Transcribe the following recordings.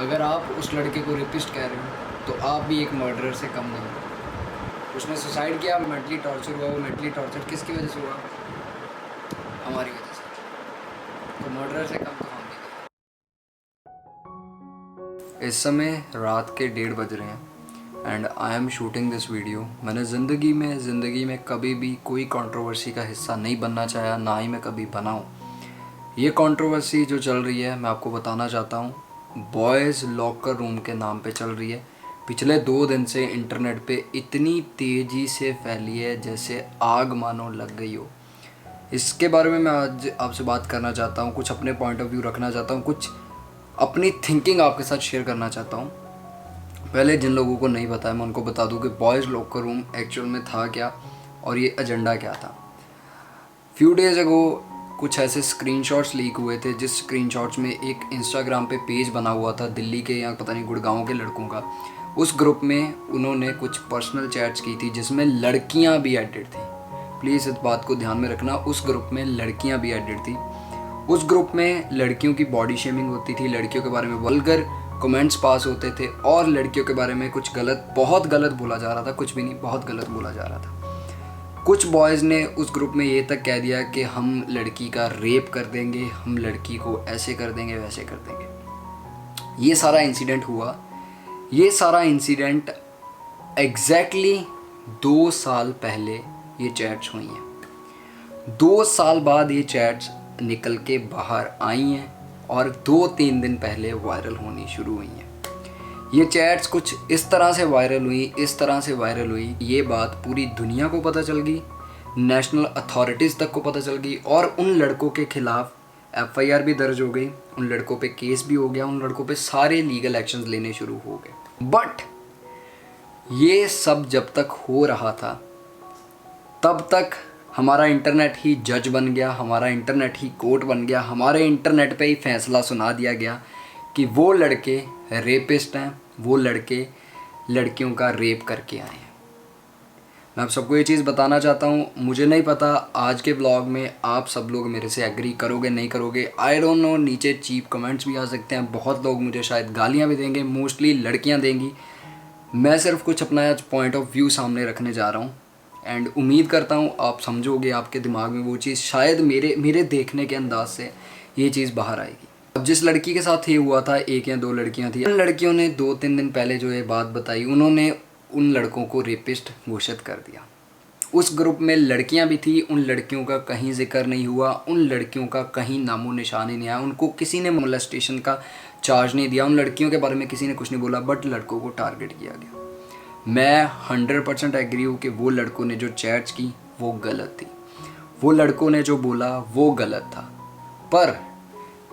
अगर आप उस लड़के को रेपिस्ट कह रहे हो तो आप भी एक मर्डरर से कम नहीं हो। उसने सुसाइड किया, मेंटली टॉर्चर हुआ। वो मेंटली टॉर्चर किसकी वजह से हुआ? हमारी वजह से। तो मर्डरर से कम तो हम भी। इस समय रात के 1:30 बज रहे हैं and I am shooting this video. मैंने ज़िंदगी में कभी भी कोई कंट्रोवर्सी का हिस्सा नहीं बनना चाहा, ना ही मैं कभी बना हूँ। ये कंट्रोवर्सी जो चल रही है मैं आपको बताना चाहता हूँ, बॉयज़ लॉकर रूम के नाम पे चल रही है। पिछले 2 दिन से इंटरनेट पे इतनी तेज़ी से फैली है जैसे आग मानो लग गई हो। इसके बारे में मैं आज आपसे बात करना चाहता हूँ, कुछ अपने पॉइंट ऑफ व्यू रखना चाहता हूँ, कुछ अपनी थिंकिंग आपके साथ शेयर करना चाहता हूँ। पहले जिन लोगों को नहीं पता है मैं उनको बता दूँ कि बॉयज़ लॉकर रूम एक्चुअल में था क्या और ये एजेंडा क्या था। फ्यू डेज़ अगो कुछ ऐसे स्क्रीनशॉट्स लीक हुए थे जिस स्क्रीनशॉट्स में एक इंस्टाग्राम पे पेज बना हुआ था दिल्ली के या पता नहीं गुड़गांव के लड़कों का। उस ग्रुप में उन्होंने कुछ पर्सनल चैट्स की थी जिसमें लड़कियां भी एडिड थी। प्लीज़ इस बात को ध्यान में रखना, उस ग्रुप में लड़कियां भी एडिड थी। उस ग्रुप में लड़कियों की बॉडी शेमिंग होती थी, लड़कियों के बारे में वल्गर कमेंट्स पास होते थे और लड़कियों के बारे में कुछ बहुत गलत बोला जा रहा था। कुछ भी नहीं, बहुत गलत बोला जा रहा था। कुछ बॉयज़ ने उस ग्रुप में ये तक कह दिया कि हम लड़की का रेप कर देंगे, हम लड़की को ऐसे कर देंगे, वैसे कर देंगे। ये सारा इंसिडेंट हुआ। ये सारा इंसिडेंट एग्जैक्टली 2 साल पहले ये चैट्स हुई हैं। 2 साल बाद ये चैट्स निकल के बाहर आई हैं और 2-3 दिन पहले वायरल होनी शुरू हुई हैं। ये चैट्स कुछ इस तरह से वायरल हुई, ये बात पूरी दुनिया को पता चल गई, नेशनल अथॉरिटीज़ तक को पता चल गई और उन लड़कों के खिलाफ FIR भी दर्ज हो गई, उन लड़कों पे केस भी हो गया, उन लड़कों पे सारे लीगल एक्शंस लेने शुरू हो गए। बट ये सब जब तक हो रहा था तब तक हमारा इंटरनेट ही जज बन गया, हमारा इंटरनेट ही कोर्ट बन गया, हमारे इंटरनेट पे ही फैसला सुना दिया गया कि वो लड़के रेपिस्ट हैं, वो लड़के लड़कियों का रेप करके आए हैं। मैं आप सबको ये चीज़ बताना चाहता हूँ, मुझे नहीं पता आज के ब्लॉग में आप सब लोग मेरे से एग्री करोगे नहीं करोगे, आई डोंट नो। नीचे चीप कमेंट्स भी आ सकते हैं, बहुत लोग मुझे शायद गालियाँ भी देंगे, मोस्टली लड़कियाँ देंगी। मैं सिर्फ कुछ अपना आज पॉइंट ऑफ व्यू सामने रखने जा रहा हूँ एंड उम्मीद करता हूँ आप समझोगे, आपके दिमाग में वो चीज़ शायद मेरे देखने के अंदाज से ये चीज़ बाहर आएगी। अब जिस लड़की के साथ ये हुआ था, 1 या 2 लड़कियां थी, उन लड़कियों ने 2-3 दिन पहले जो ये बात बताई, उन्होंने उन लड़कों को रेपिस्ट घोषित कर दिया। उस ग्रुप में लड़कियां भी थी, उन लड़कियों का कहीं जिक्र नहीं हुआ, उन लड़कियों का कहीं नामो निशान ही नहीं आया, उनको किसी ने मोलेस्टेशन का चार्ज नहीं दिया, उन लड़कियों के बारे में किसी ने कुछ नहीं बोला, बट लड़कों को टारगेट किया गया। मैं 100% एग्री हूँ कि वो लड़कों ने जो चैट्स की वो गलत थी, वो लड़कों ने जो बोला वो गलत था। पर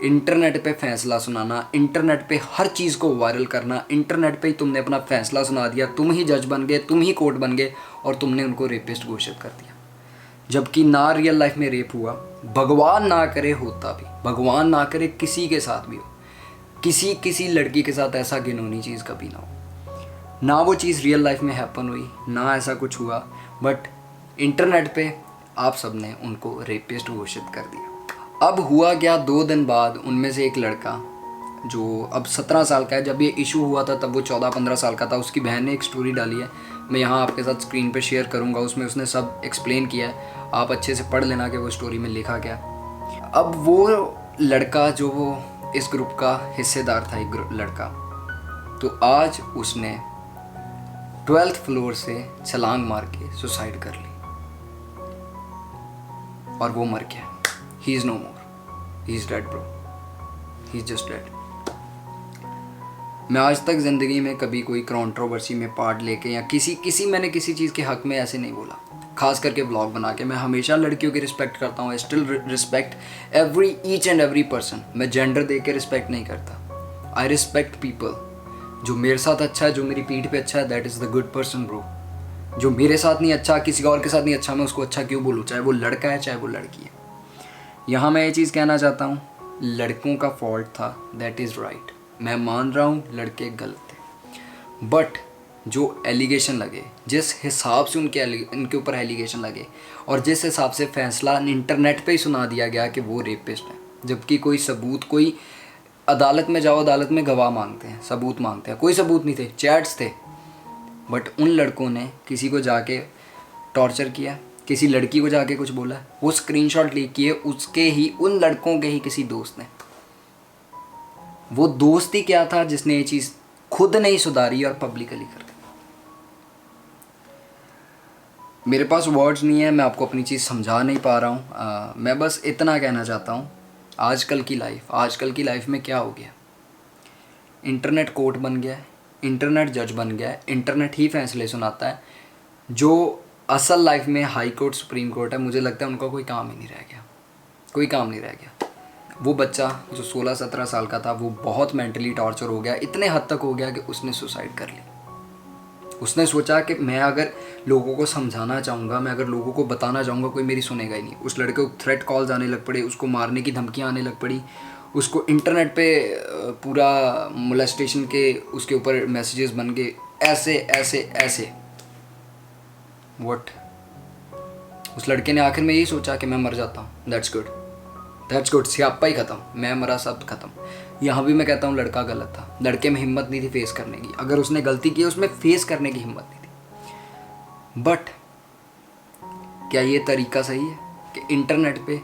इंटरनेट पे फैसला सुनाना, इंटरनेट पे हर चीज़ को वायरल करना, इंटरनेट पे ही तुमने अपना फैसला सुना दिया, तुम ही जज बन गए, तुम ही कोर्ट बन गए और तुमने उनको रेपिस्ट घोषित कर दिया। जबकि ना रियल लाइफ में रेप हुआ, भगवान ना करे होता भी, भगवान ना करे किसी के साथ भी हो, किसी लड़की के साथ ऐसा घिनौनी चीज़ कभी ना हो, ना वो चीज़ रियल लाइफ में हैपन हुई, ना ऐसा कुछ हुआ, बट इंटरनेट पे आप सब ने उनको रेपिस्ट घोषित कर दिया। अब हुआ क्या, 2 दिन बाद उनमें से एक लड़का जो अब 17 साल का है, जब ये इशू हुआ था तब वो 14-15 साल का था, उसकी बहन ने एक स्टोरी डाली है, मैं यहाँ आपके साथ स्क्रीन पे शेयर करूँगा, उसमें उसने सब एक्सप्लेन किया है, आप अच्छे से पढ़ लेना कि वो स्टोरी में लिखा क्या। अब वो लड़का जो वो इस ग्रुप का हिस्सेदार था, एक लड़का, तो आज उसने 12th फ्लोर से छलांग मार के सुसाइड कर ली और वो मर गया। He is no more. He is dead, bro. He is just dead. मैं आज तक ज़िंदगी में कभी कोई कंट्रोवर्सी में पार्ट लेके या मैंने किसी चीज़ के हक़ में ऐसे नहीं बोला, खास करके ब्लॉग बना के। मैं हमेशा लड़कियों की रिस्पेक्ट करता हूँ, I still respect each and every person. मैं जेंडर देख के रिस्पेक्ट नहीं करता, आई रिस्पेक्ट पीपल। जो मेरे साथ अच्छा है, जो मेरी पीठ पे अच्छा है, that is the good person bro. जो मेरे साथ नहीं अच्छा, किसी और के साथ नहीं अच्छा, मैं उसको अच्छा क्यों बोलूँ, चाहे वो लड़का है चाहे वो लड़की है। यहाँ मैं ये चीज़ कहना चाहता हूँ, लड़कों का फॉल्ट था, दैट इज़ राइट, मैं मान रहा हूँ लड़के गलत थे, बट जो एलिगेशन लगे, जिस हिसाब से उनके ऊपर एलिगेशन लगे और जिस हिसाब से फैसला इंटरनेट पे ही सुना दिया गया कि वो रेपिस्ट है, जबकि कोई सबूत, कोई अदालत में जाओ, अदालत में गवाह मांगते हैं, सबूत मांगते हैं, कोई सबूत नहीं थे, चैट्स थे। बट उन लड़कों ने किसी को जाके टॉर्चर किया, किसी लड़की को जाके कुछ बोला, वो स्क्रीनशॉट लीक किए उसके ही, उन लड़कों के ही किसी दोस्त ने। वो दोस्त ही क्या था जिसने ये चीज़ खुद नहीं सुधारी और पब्लिकली कर दी। मेरे पास वर्ड्स नहीं है, मैं आपको अपनी चीज़ समझा नहीं पा रहा हूँ। मैं बस इतना कहना चाहता हूँ, आजकल की लाइफ में क्या हो गया, इंटरनेट कोर्ट बन गया है, इंटरनेट जज बन गया है, इंटरनेट ही फैसले सुनाता है। जो असल लाइफ में हाई कोर्ट, सुप्रीम कोर्ट है, मुझे लगता है उनका कोई काम ही नहीं रह गया, कोई काम नहीं रह गया। वो बच्चा जो 16-17 साल का था, वो बहुत मेंटली टॉर्चर हो गया, इतने हद तक हो गया कि उसने सुसाइड कर ली। उसने सोचा कि मैं अगर लोगों को समझाना चाहूँगा, मैं अगर लोगों को बताना चाहूँगा, कोई मेरी सुनेगा ही नहीं। उस लड़के को थ्रेट कॉल्स आने लग पड़े, उसको मारने की धमकियाँ आने लग पड़ी, उसको इंटरनेट पे पूरा मोलेस्टेशन के उसके ऊपर मैसेजेस बन गए, ऐसे ऐसे ऐसे। व्हाट? उस लड़के ने आखिर में यही सोचा कि मैं मर जाता हूँ, दैट्स गुड, सियापा ही ख़त्म, मैं मरा, सब खत्म। यहाँ भी मैं कहता हूँ लड़का गलत था, लड़के में हिम्मत नहीं थी फेस करने की। अगर उसने गलती की, उसमें फेस करने की हिम्मत नहीं थी। बट क्या ये तरीका सही है कि इंटरनेट पे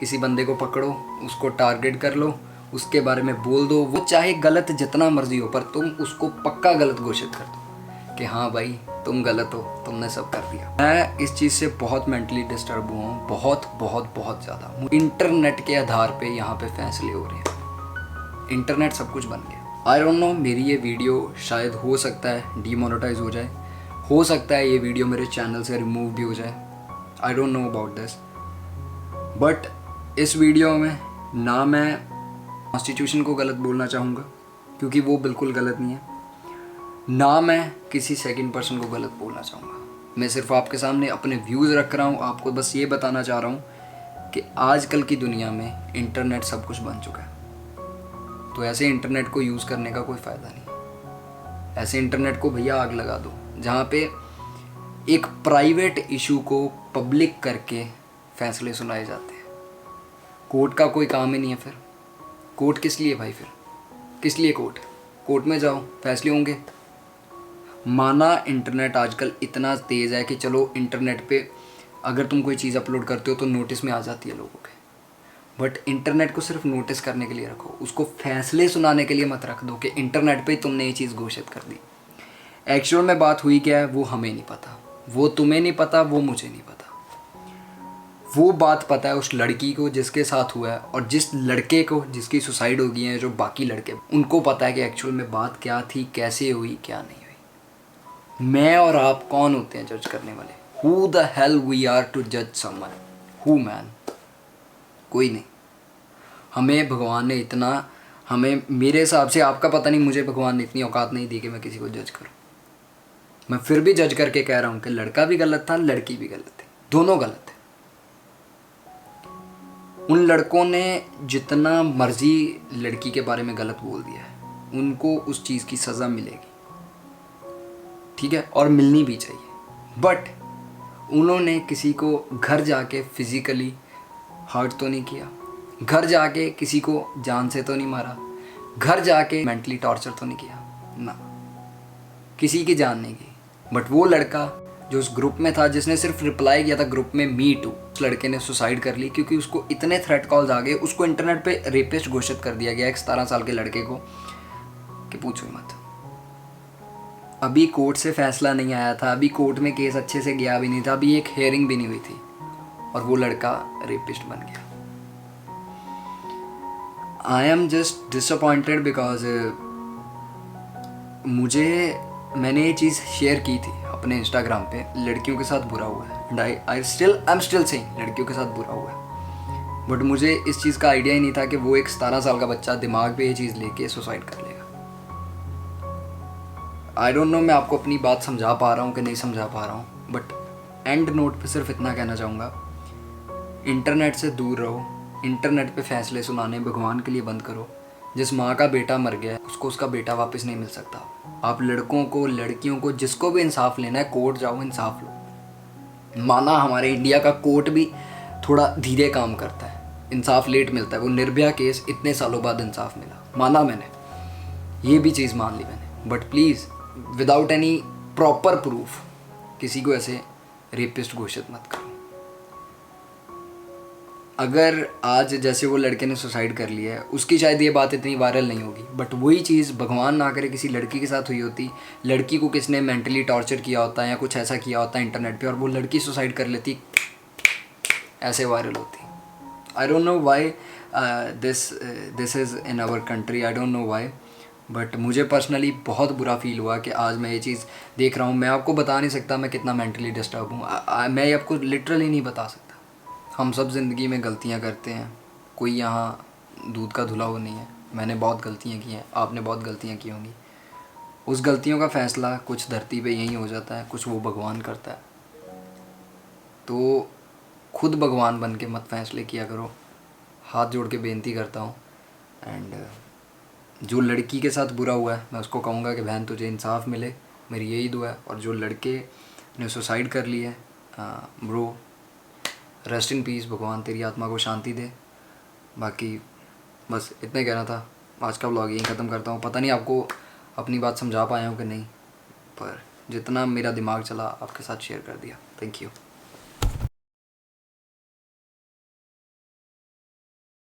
किसी बंदे को पकड़ो, उसको टारगेट कर लो, उसके बारे में बोल दो, वो चाहे गलत जितना मर्जी हो, पर तुम उसको पक्का गलत घोषित कर दो कि हाँ भाई तुम गलत हो, तुमने सब कर दिया। मैं इस चीज़ से बहुत मेंटली डिस्टर्ब हुआ हूँ, बहुत ज़्यादा। इंटरनेट के आधार पे यहाँ पे फैसले हो रहे हैं, इंटरनेट सब कुछ बन गया। आई डोंट नो, मेरी ये वीडियो शायद हो सकता है डीमोनेटाइज हो जाए, हो सकता है ये वीडियो मेरे चैनल से रिमूव भी हो जाए, आई don't know about this. But इस वीडियो में ना मैं कॉन्स्टिट्यूशन को गलत बोलना चाहूँगा, क्योंकि वो बिल्कुल गलत नहीं है, ना मैं किसी सेकंड पर्सन को गलत बोलना चाहूँगा। मैं सिर्फ आपके सामने अपने व्यूज़ रख रहा हूँ, आपको बस ये बताना चाह रहा हूँ कि आजकल की दुनिया में इंटरनेट सब कुछ बन चुका है। तो ऐसे इंटरनेट को यूज़ करने का कोई फ़ायदा नहीं। ऐसे इंटरनेट को भैया आग लगा दो, जहाँ पे एक प्राइवेट इशू को पब्लिक करके फैसले सुनाए जाते हैं। कोर्ट का कोई काम ही नहीं है फिर। कोर्ट किस लिए भाई? फिर किस लिए कोर्ट में जाओ, फैसले होंगे। माना इंटरनेट आजकल इतना तेज़ है कि चलो इंटरनेट पे अगर तुम कोई चीज़ अपलोड करते हो तो नोटिस में आ जाती है लोगों के, बट इंटरनेट को सिर्फ नोटिस करने के लिए रखो, उसको फैसले सुनाने के लिए मत रख दो कि इंटरनेट पे तुमने ये चीज़ घोषित कर दी। एक्चुअल में बात हुई क्या है वो हमें नहीं पता, वो तुम्हें नहीं पता, वो मुझे नहीं पता। वो बात पता है उस लड़की को जिसके साथ हुआ है, और जिस लड़के को जिसकी सुसाइड हो गई है, जो बाकी लड़के, उनको पता है कि एक्चुअल में बात क्या थी, कैसे हुई, क्या नहीं हुई। मैं और आप कौन होते हैं जज करने वाले? Who the hell we are to जज समवन? Who man? कोई नहीं। हमें भगवान ने इतना, हमें, मेरे हिसाब से, आपका पता नहीं, मुझे भगवान ने इतनी औकात नहीं दी कि मैं किसी को जज करूं। मैं फिर भी जज करके कह रहा हूं कि लड़का भी गलत था, लड़की भी गलत थी, दोनों गलत थे। उन लड़कों ने जितना मर्जी लड़की के बारे में गलत बोल दिया है, उनको उस चीज़ की सज़ा मिलेगी, ठीक है, और मिलनी भी चाहिए। बट उन्होंने किसी को घर जाके फिज़िकली हर्ट तो नहीं किया, घर जाके किसी को जान से तो नहीं मारा, घर जाके मेंटली टॉर्चर तो नहीं किया ना, किसी की जान नहीं गई। बट वो लड़का जो उस ग्रुप में था, जिसने सिर्फ रिप्लाई किया था ग्रुप में मी टू, उस लड़के ने सुसाइड कर ली क्योंकि उसको इतने थ्रेट कॉल्स आ गए। उसको इंटरनेट पे रेपिस्ट घोषित कर दिया गया एक 17 साल के लड़के को, कि पूछो मत। अभी कोर्ट से फैसला नहीं आया था, अभी कोर्ट में केस अच्छे से गया भी नहीं था, अभी एक हेयरिंग भी नहीं हुई थी, और वो लड़का रेपिस्ट बन गया। I am just disappointed because मैंने ये चीज़ शेयर की थी अपने इंस्टाग्राम पे, लड़कियों के साथ बुरा हुआ है, and I am still saying लड़कियों के साथ बुरा हुआ है। बट मुझे इस चीज़ का आइडिया ही नहीं था कि वो एक 17 साल का बच्चा दिमाग पे ये चीज़ लेके सुसाइड कर लेगा। आई डोंट नो मैं आपको अपनी बात समझा पा रहा हूँ कि नहीं समझा पा रहा हूँ, बट एंड नोट पे सिर्फ इतना कहना चाहूँगा, इंटरनेट से दूर रहो, इंटरनेट पे फैसले सुनाने भगवान के लिए बंद करो। जिस माँ का बेटा मर गया है उसको उसका बेटा वापस नहीं मिल सकता। आप लड़कों को, लड़कियों को, जिसको भी इंसाफ लेना है, कोर्ट जाओ, इंसाफ लो। माना हमारे इंडिया का कोर्ट भी थोड़ा धीरे काम करता है, इंसाफ लेट मिलता है, वो निर्भया केस इतने सालों बाद इंसाफ मिला। माना मैंने, ये भी चीज़ मान ली मैंने, but please without any proper proof किसी को ऐसे रेपिस्ट घोषित मत करो। अगर आज जैसे वो लड़के ने सुसाइड कर लिया है, उसकी शायद ये बात इतनी वायरल नहीं होगी, बट वही चीज़ भगवान ना करे किसी लड़की के साथ हुई होती, लड़की को किसने मेंटली टॉर्चर किया होता है या कुछ ऐसा किया होता है इंटरनेट पे, और वो लड़की सुसाइड कर लेती, ऐसे वायरल होती। I don't know why this is in our country, I don't know why, but मुझे पर्सनली बहुत बुरा फील हुआ कि आज मैं ये चीज़ देख रहा हूँ। मैं आपको बता नहीं सकता मैं कितना मेंटली डिस्टर्ब हूँ, मैं आपको लिटरली नहीं बता सकता। हम सब ज़िंदगी में गलतियाँ करते हैं, कोई यहाँ दूध का धुला हुआ नहीं है। मैंने बहुत गलतियाँ की हैं, आपने बहुत गलतियाँ की होंगी। उस गलतियों का फ़ैसला कुछ धरती पे यहीं हो जाता है, कुछ वो भगवान करता है। तो खुद भगवान बन के मत फैसले किया करो, हाथ जोड़ के बेनती करता हूँ। एंड जो लड़की के साथ बुरा हुआ है, मैं उसको कहूँगा कि बहन तुझे इंसाफ मिले, मेरी यही दुआ है। और जो लड़के ने सुसाइड कर ली है, ब्रो रेस्ट इन पीस, भगवान तेरी आत्मा को शांति दे। बाकी बस इतना ही कहना था। आज का व्लॉग यहीं ख़त्म करता हूँ। पता नहीं आपको अपनी बात समझा पाया हूँ कि नहीं, पर जितना मेरा दिमाग चला आपके साथ शेयर कर दिया। Thank you.